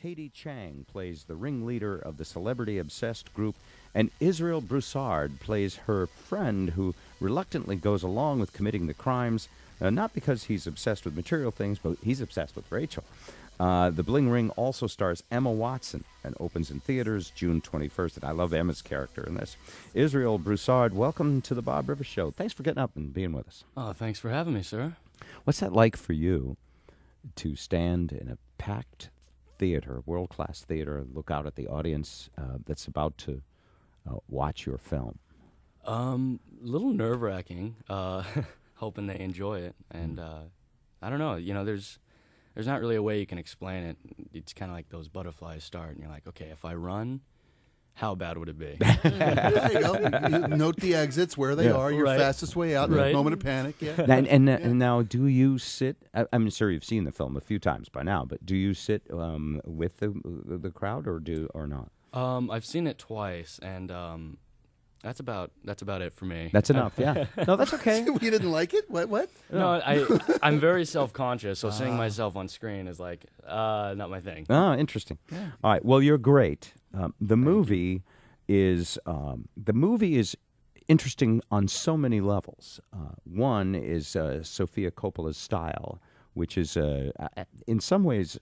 Katie Chang plays the ringleader of the celebrity-obsessed group, and Israel Broussard plays her friend who reluctantly goes along with committing the crimes, not because he's obsessed with material things, but he's obsessed with Rachel. The Bling Ring also stars Emma Watson and opens in theaters June 21st, and I love Emma's character in this. Israel Broussard, welcome to the Bob Rivers Show. Thanks for getting up and being with us. Oh, thanks for having me, sir. What's that like for you to stand in a packed theater, world-class theater, and look out at the audience that's about to watch your film? A little nerve-wracking, hoping they enjoy it. And I don't know, there's not really a way you can explain it. It's kind of like those butterflies start, and you're like, okay, if I run, how bad would it be? There you go. You note the exits, where they are, your fastest way out in a moment of panic. Yeah. And now, do you sit? I'm sure you've seen the film a few times by now, but do you sit with the crowd or not? I've seen it twice, and that's about it for me. That's enough. Yeah. No, that's okay. You didn't like it? What? No, I'm very self-conscious, so seeing myself on screen is like not my thing. Oh, interesting. Yeah. All right. Well, you're great. The movie is interesting on so many levels. One is Sofia Coppola's style, which is in some ways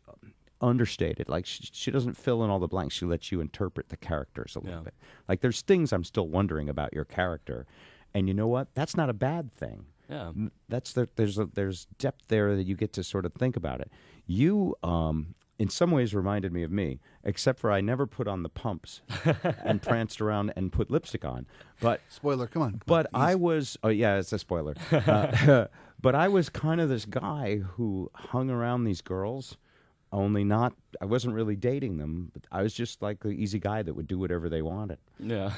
understated. Like she doesn't fill in all the blanks. She lets you interpret the characters a little bit. Like there's things I'm still wondering about your character, and you know what? That's not a bad thing. Yeah. There's depth there that you get to sort of think about it. You in some ways reminded me of me, except for I never put on the pumps and pranced around and put lipstick on. But spoiler, come on. But I was, it's a spoiler. But I was kind of this guy who hung around these girls, only I wasn't really dating them, but I was just like the easy guy that would do whatever they wanted. Yeah.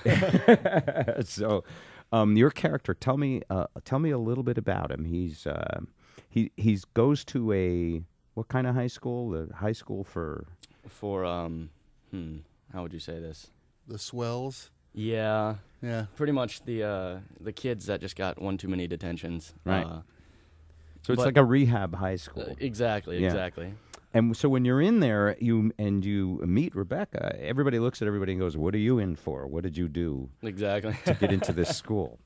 So, your character, tell me a little bit about him. He goes to what kind of high school? The high school for how would you say this? The swells. Yeah. Yeah. Pretty much the kids that just got one too many detentions. Right. So it's like a rehab high school. Exactly. And so when you're in there, you meet Rebecca, everybody looks at everybody and goes, "What are you in for? What did you do exactly to get into this school?"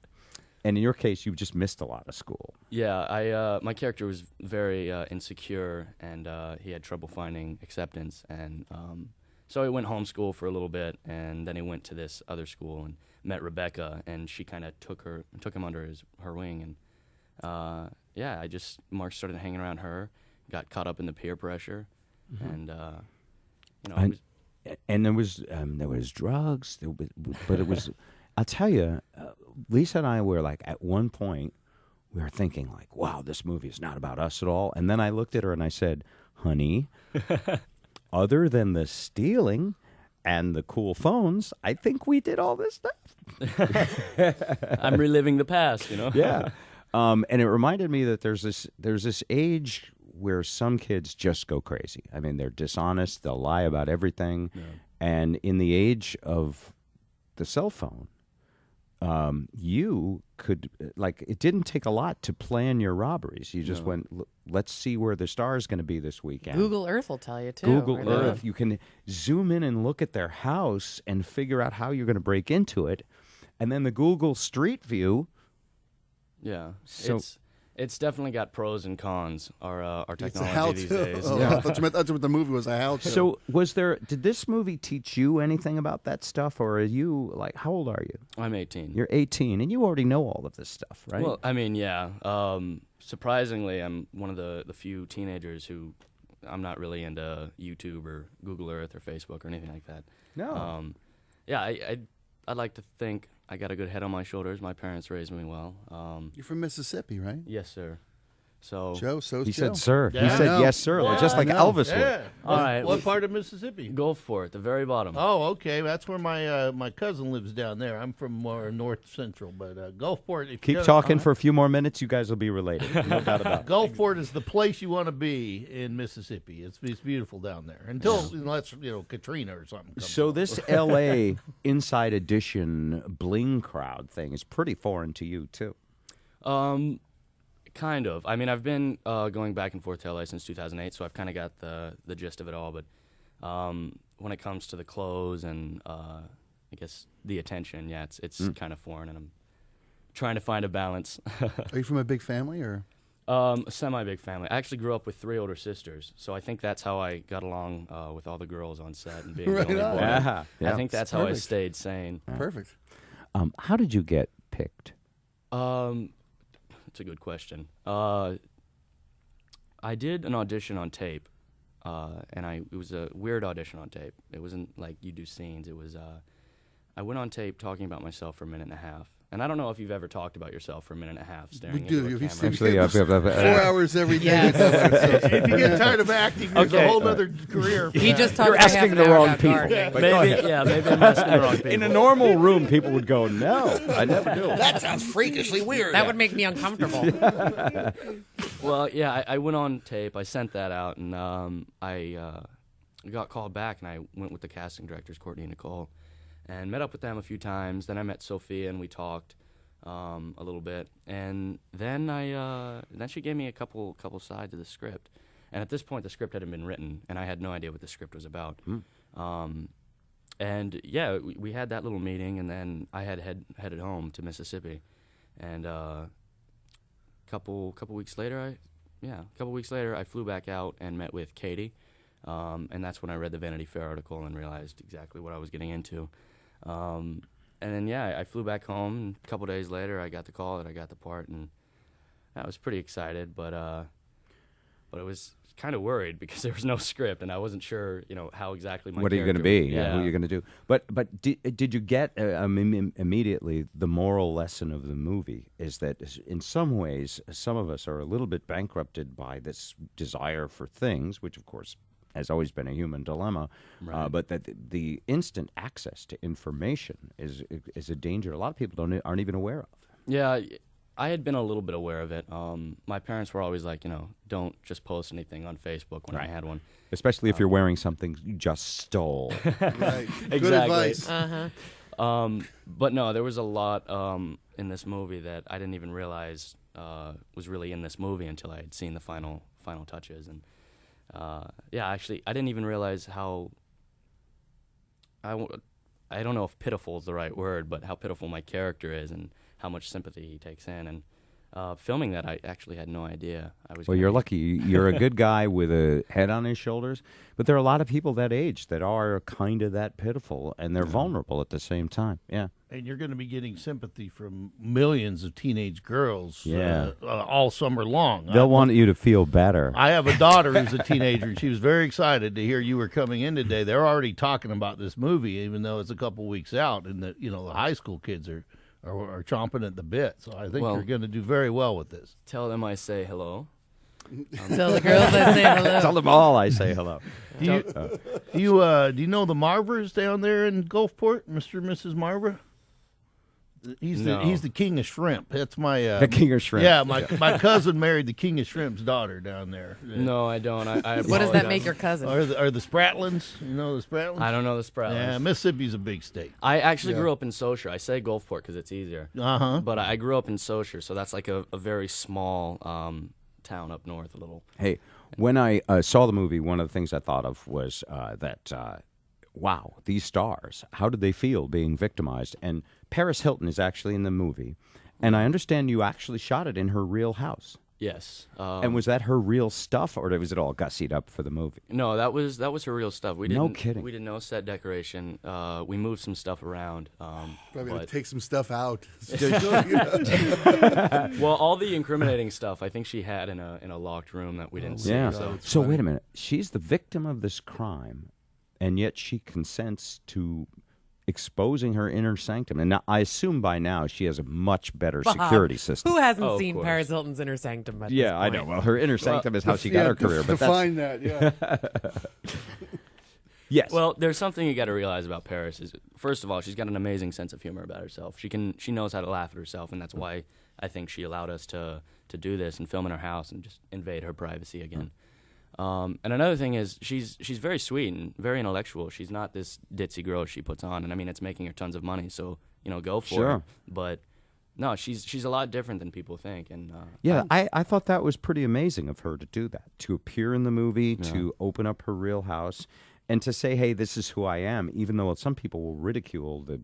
And in your case, you've just missed a lot of school. Yeah, my character was very insecure, and he had trouble finding acceptance, and so he went homeschool for a little bit, and then he went to this other school and met Rebecca, and she kind of took him under her wing, and I just started hanging around her, got caught up in the peer pressure, and and there was drugs, but it was. I'll tell you, Lisa and I were like, at one point, we were thinking like, wow, this movie is not about us at all. And then I looked at her and I said, honey, other than the stealing and the cool phones, I think we did all this stuff. I'm reliving the past, Yeah. And it reminded me that there's this age where some kids just go crazy. I mean, they're dishonest. They'll lie about everything. Yeah. And in the age of the cell phone, you could, it didn't take a lot to plan your robberies. You just went, let's see where the star is going to be this weekend. Google Earth will tell you, too. Google Earth. You can zoom in and look at their house and figure out how you're going to break into it. And then the Google Street View. Yeah. So it's definitely got pros and cons, our technology these days. Oh, yeah. That's what the movie was, a how-to. So did this movie teach you anything about that stuff, or are you, how old are you? I'm 18. You're 18, and you already know all of this stuff, right? Well, I mean, yeah. Surprisingly, I'm one of the few teenagers who I'm not really into YouTube or Google Earth or Facebook or anything like that. No. I'd like to think I got a good head on my shoulders. My parents raised me well. You're from Mississippi, right? Yes, sir. So Joe, he said, "Sir." Yeah. He said, "Yes, sir," just like Elvis Yeah. would. All right. What part of Mississippi? Gulfport, the very bottom. Oh, okay. That's where my cousin lives down there. I'm from more north central, but Gulfport. Keep talking for a few more minutes. You guys will be related. No doubt about it. Gulfport is the place you want to be in Mississippi. It's beautiful down there until unless Katrina or something comes. So this L.A. Inside Edition Bling crowd thing is pretty foreign to you too. Kind of. I mean, I've been going back and forth to LA since 2008, so I've kind of got the gist of it all. But when it comes to the clothes and I guess the attention, yeah, it's kind of foreign, and I'm trying to find a balance. Are you from a big family or? A semi-big family. I actually grew up with 3 older sisters, so I think that's how I got along with all the girls on set and being Right the only on. boy. Yeah. I think that's how I stayed sane. Perfect. How did you get picked? It's a good question. I did an audition on tape, and it was a weird audition on tape. It wasn't like you do scenes. It was I went on tape talking about myself for a minute and a half. And I don't know if you've ever talked about yourself for a minute and a half staring into a camera. Actually, 4 hours every day. If you get tired of acting, there's a whole other career. He just talked You're about asking half the an hour wrong about people. gardening. Maybe I'm asking the wrong people. In a normal room, people would go, "No, I never do." That sounds freakishly weird. That would make me uncomfortable. Well, yeah, I went on tape. I sent that out, and I got called back, and I went with the casting directors, Courtney and Nicole, and met up with them a few times. Then I met Sophia, and we talked a little bit, and then then she gave me a couple sides of the script. And at this point, the script hadn't been written, and I had no idea what the script was about. And yeah, we had that little meeting, and then I had headed home to Mississippi, and couple weeks later, I flew back out and met with Katie, and that's when I read the Vanity Fair article and realized exactly what I was getting into. And then I flew back home. And a couple days later, I got the call that I got the part, and I was pretty excited, but it was kind of worried because there was no script, and I wasn't sure, how exactly my What are you going to be? Yeah. Who are you going to do? But did you get immediately the moral lesson of the movie is that in some ways some of us are a little bit bankrupted by this desire for things, which of course has always been a human dilemma, Right. but that the instant access to information is a danger a lot of people aren't even aware of. Yeah, I had been a little bit aware of it. My parents were always like, don't just post anything on Facebook when I had one. Especially if you're wearing something you just stole. Right. Exactly. Good advice. But no, there was a lot in this movie that I didn't even realize was really in this movie until I had seen the final touches. And actually, I didn't even realize how I don't know if pitiful is the right word, but how pitiful my character is and how much sympathy he takes in. And filming that, I actually had no idea. Well, you're lucky. You're a good guy with a head on his shoulders, but there are a lot of people that age that are kind of that pitiful, and they're vulnerable at the same time. Yeah. And you're going to be getting sympathy from millions of teenage girls Yeah. all summer long. They'll want you to feel better. I have a daughter who's a teenager, and she was very excited to hear you were coming in today. They're already talking about this movie, even though it's a couple weeks out, and the high school kids are chomping at the bit. So I think you're going to do very well with this. Tell them I say hello. Tell the girls I say hello. Tell them all I say hello. Do you know the Marvers down there in Gulfport, Mr. and Mrs. Marver? He's the king of shrimp. That's my The king of shrimp. Yeah, my cousin married the king of shrimp's daughter down there. No, I don't. I What does that make your cousin? Are the Spratlins? You know the Spratlins? I don't know the Sprouts. Yeah, Mississippi's a big state. I actually grew up in Saucher. I say Gulfport because it's easier. But I grew up in Saucher, so that's like a very small town up north a little. Hey, when I saw the movie, one of the things I thought of was wow, these stars, how did they feel being victimized? And Paris Hilton is actually in the movie, and I understand you actually shot it in her real house. Yes. And was that her real stuff, or was it all gussied up for the movie? No, that was her real stuff. No kidding. We did no set decoration. We moved some stuff around. Probably going to take some stuff out. Well, all the incriminating stuff I think she had in a locked room that we didn't see. Yeah. So Wait a minute. She's the victim of this crime, and yet she consents to exposing her inner sanctum. And now, I assume by now she has a much better security system. Who hasn't Oh, of seen course. Paris Hilton's inner sanctum? At Yeah, this I know. point? Well, her inner sanctum is how she got her career. But that's, define that, yeah. yes. Well, there's something you got to realize about Paris is, first of all, she's got an amazing sense of humor about herself. She knows how to laugh at herself, and that's why I think she allowed us to do this and film in her house and just invade her privacy again. And another thing is she's very sweet and very intellectual. She's not this ditzy girl she puts on, and I mean it's making her tons of money. So go for it. But no, she's a lot different than people think. And I thought that was pretty amazing of her to do that, to appear in the movie, to open up her real house, and to say, hey, this is who I am, even though some people will ridicule the,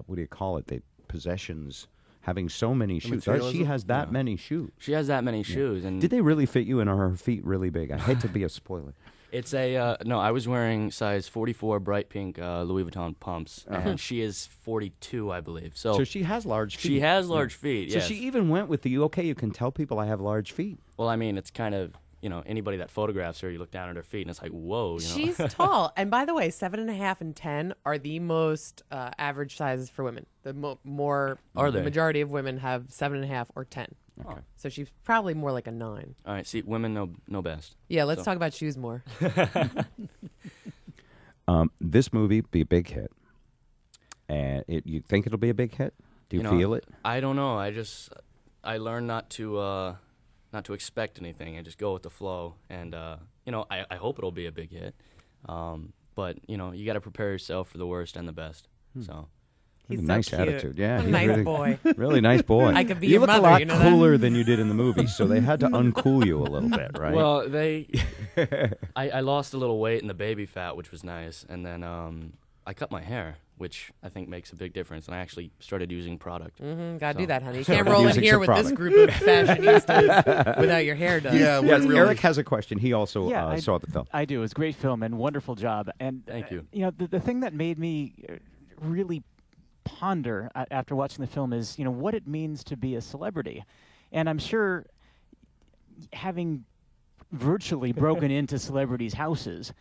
what do you call it, the possessions, having so many shoes. She has that many shoes. She has that many shoes. And did they really fit you, and are her feet really big? I hate to be a spoiler. It's a no. I was wearing size 44 bright pink Louis Vuitton pumps, and she is 42, I believe. So she has large feet. She has large feet. So yes. she even went with the okay. You can tell people I have large feet. Well, I mean, it's kind of anybody that photographs her, you look down at her feet, and it's like whoa. She's tall, and by the way, 7.5 and 10 are the most average sizes for women. The the majority of women have 7.5 or 10. Okay. So she's probably more like a 9. All right, see, women know best. Yeah, let's talk about shoes more. This movie be a big hit, and you think it'll be a big hit? Do you feel it? I don't know. I learned not to expect anything and just go with the flow. And I hope it'll be a big hit. But you got to prepare yourself for the worst and the best. So. He's so nice cute. attitude, yeah. What a nice boy. Really nice boy. I could be you your look mother, a lot you know cooler that? than you did in the movie, so they had to uncool you a little bit, right? Well, I lost a little weight in the baby fat, which was nice, and then I cut my hair, which I think makes a big difference, and I actually started using product. Gotta do that, honey. You can't roll in here with this group of fashionistas without your hair done. Yeah, yes, Eric has a question. He also saw the film. I do. It was a great film and wonderful job. And thank you. The thing that made me really ponder after watching the film is what it means to be a celebrity. And I'm sure, having virtually broken into celebrities' houses,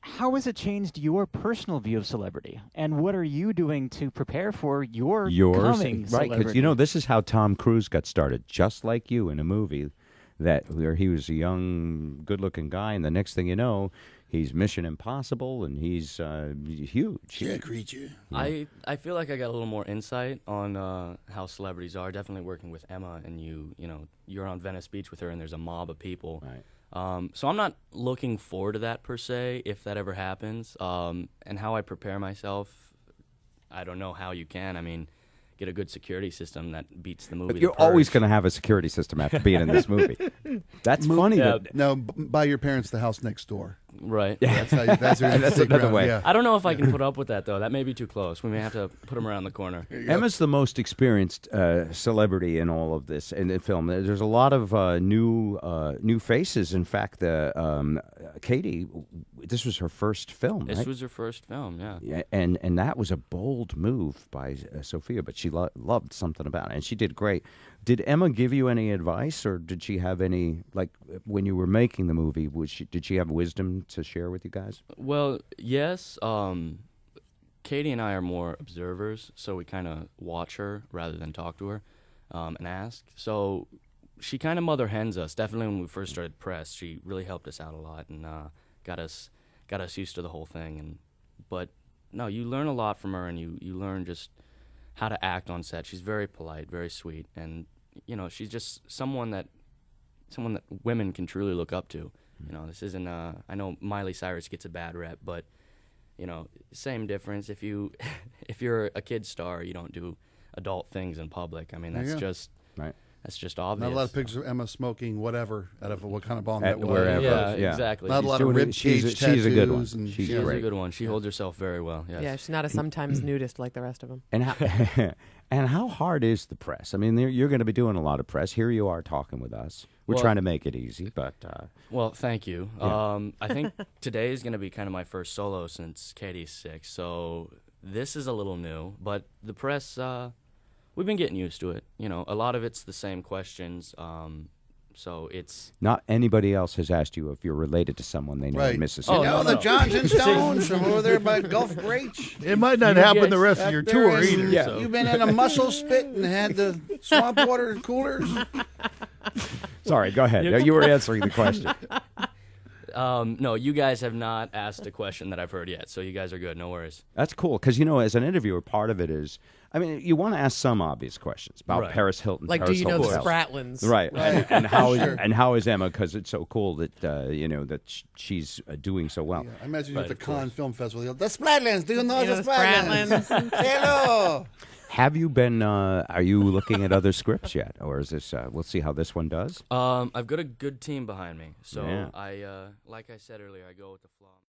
how has it changed your personal view of celebrity? And what are you doing to prepare for your coming right? Because this is how Tom Cruise got started, just like you, in a movie where he was a young, good-looking guy, and the next thing you know, he's Mission Impossible, and he's huge. Jack Reacher. Yeah. I feel like I got a little more insight on how celebrities are. Definitely working with Emma, and you're on Venice Beach with her, and there's a mob of people. Right. So I'm not looking forward to that per se, if that ever happens. And how I prepare myself, I don't know how you can. I mean, get a good security system that beats the movie. But you're always going to have a security system after being in this movie. That's funny. Yeah. No, buy your parents the house next door. Right. Yeah. That's another way. Yeah. I don't know if I can put up with that, though. That may be too close. We may have to put them around the corner. Emma's the most experienced celebrity in all of this, in the film. There's a lot of new faces. In fact, Katie, this was her first film, This right? was her first film, yeah. And that was a bold move by Sofia, but she loved something about it, and she did great. Did Emma give you any advice, or did she have any, like, when you were making the movie, did she have wisdom to share with you guys? Well, yes. Katie and I are more observers, so we kind of watch her rather than talk to her and ask. So she kind of mother hens us. Definitely when we first started press, she really helped us out a lot and got us used to the whole thing. But no, you learn a lot from her, and you learn just how to act on set. She's very polite, very sweet, and she's just someone that women can truly look up to. This isn't I know Miley Cyrus gets a bad rep, but same difference. If you're a kid star, you don't do adult things in public. I mean, that's just right. That's just obvious. Not a lot of pictures of Emma smoking whatever out of what kind of bomb that was. Wherever. Yeah, exactly. Not a lot of rib cage tattoos. She's a good one. She's a good one. She holds herself very well. Yes. Yeah, she's not a sometimes nudist like the rest of them. And how hard is the press? I mean, you're going to be doing a lot of press. Here you are talking with us. We're trying to make it easy, but... Well, thank you. Yeah. I think today is going to be kind of my first solo since Katie's 6, so this is a little new. But the press, we've been getting used to it. A lot of it's the same questions, so it's... Not anybody else has asked you if you're related to someone they know in Mississippi. The Johnson Stones from over there by Gulf Breach. It might not happen the rest of your tour either. Yeah. So. You've been in a mussel spit and had the swamp water coolers. Sorry, go ahead. You were answering the question. No, you guys have not asked a question that I've heard yet, so you guys are good. No worries. That's cool, because, as an interviewer, part of it is I mean, you want to ask some obvious questions about Paris Hilton. Like, Paris do you know the Hilton's house. Spratlins? Right. Right. And how is Sure. and how is Emma? Because it's so cool that that she's doing so well. Yeah, I imagine you at the Cannes Film Festival. The Spratlins. Do you know You know the the Spratlins? Spratlins? Hello. Have you been? Are you looking at other scripts yet, or is this? We'll see how this one does. I've got a good team behind me, so Yeah. I like I said earlier, I go with the flow.